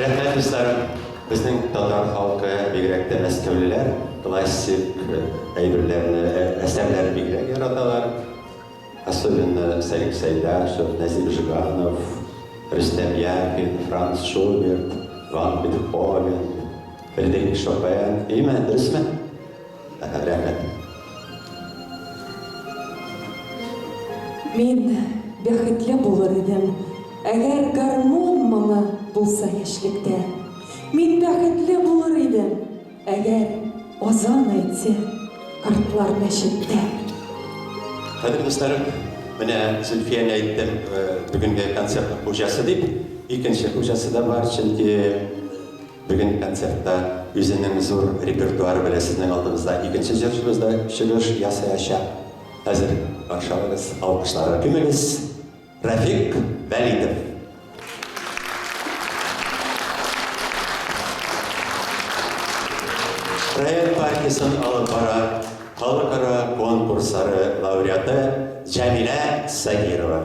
Rəhmət dostlarım, bizning Tatar xalqı, bigərək də Məskəvlilər klassik əsərləri bigərək yaradalar. Особенно Сарик Сайдашев, Назим Жиганов, Рустем Яхин, Франц Шуберт, Ван Бетховен, Фредерик Шопен. İyimi, dürüst mü? Rəhmət. Мен бәхетле булыр идем, әгәр гармон моңы булса яшьлектә. Мин бәхетле булыр идем, әгәр азан әйтсә картлар мәчеттә. Hadi dostlarım, bana Zülfiye'ne ettim bugünkü konsertin hocası deyip, ikinci hocası da var çünkü bugün konsertte yüzünün zor repertuarı bile sizin aldığınızda ikinci jürjümüzde çıkış yasa. Hazır Varşava'nız, alkışlara kümeniz Rafik Velidov. Rayet Partisi'nin alıp bara Halkara konkursları laureatı Cemile Sagirova.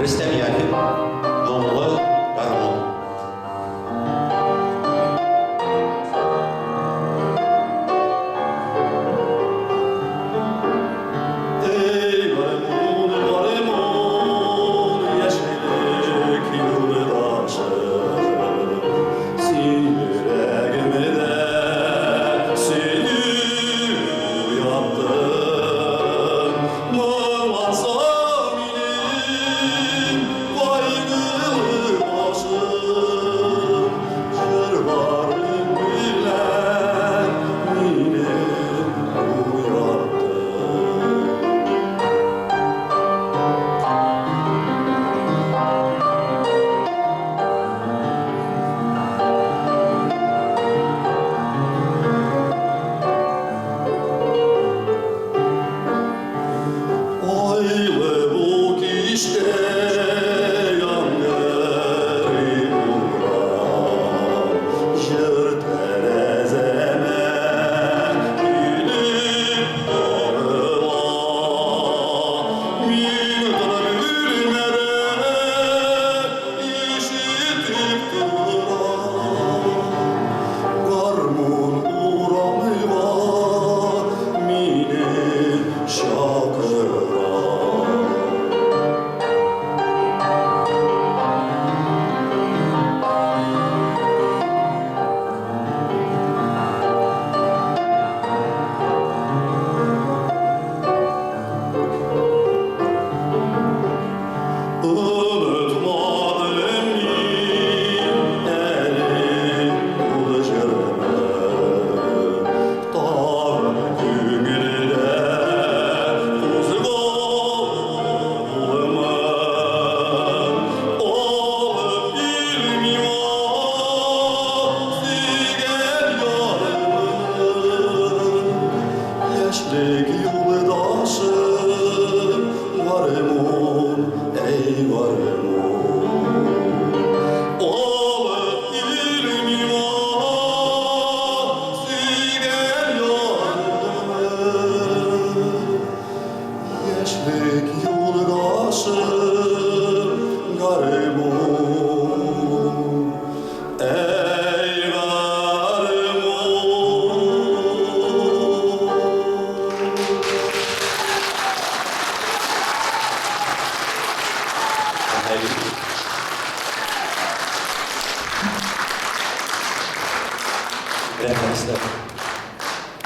Rüstem Yakin, Nomlu Garmon.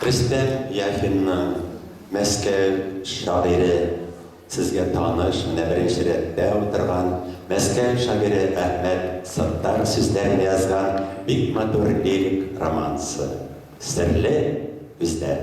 Rüstem Yakin'in Meskev şairi sizge tanış, birinci redde oturgan Meskev şairi Ahmet Sattar süzlerini yazgan bir matur lirik romansı Sırlı Üzler.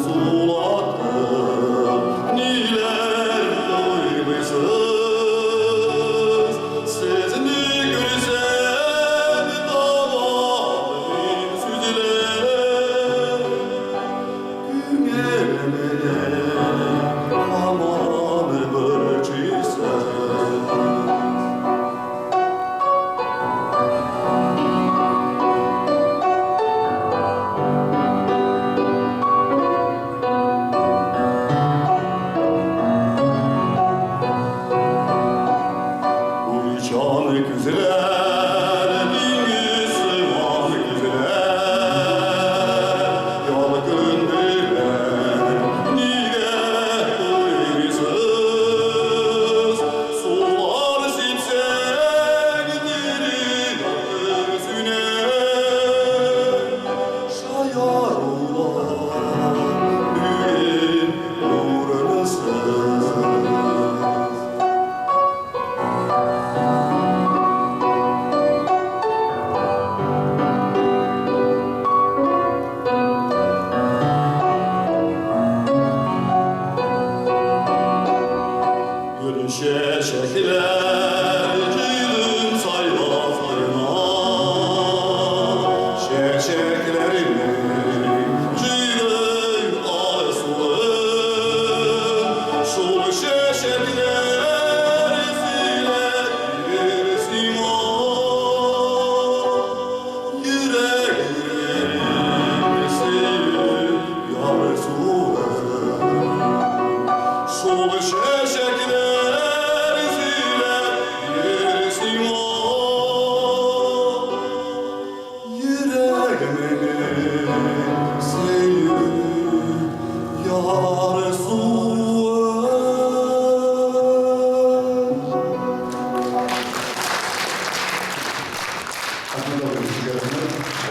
Sulat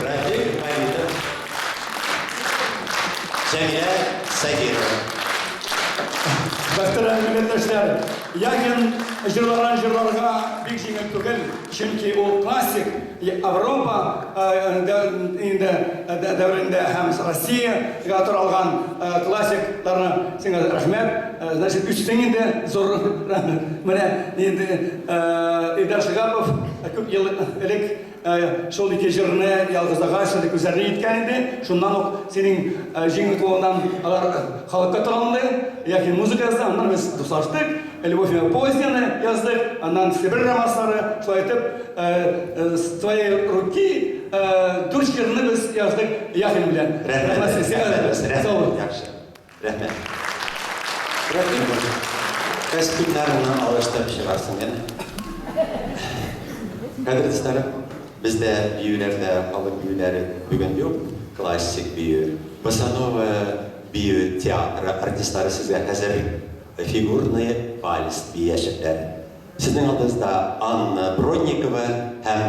Рафик Маритов, Жәмилә Сагирова. Бақтыран милләттәшләр, яген жырлардан жырларга бик җиңел түгел, чөнки ул классик Европа дәврендә һәм Россиягә таралган классикларны сиңа рәхмәт. Значит, үстең инде зур менә инде Илдар Шигапов күп ел элек шул ике җырны ялгызага шундый күзәрне иткән иде. Шуннан ук синең җиңел кулыңнан алар халыкка таранды. Яки музыка язды, аннан без дуслаштык. Любовь поздняя яздык, аннан Сибирь романслары, шулай итеп, с твоей руки дурчкерны без яздык Яхин белән. Рәхмәт. Кайсы күннәрне алыштырып чыгарсың яна? Кадерле достар, бездә биюләрдә халык биюләре бүген юк, классик бию, босанова бию театры артистлары сезгә хәзер фигурный вальс биячәкләр. Сезнең алдыгызда Анна Бронникова һәм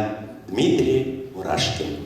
Дмитрий Мурашкин.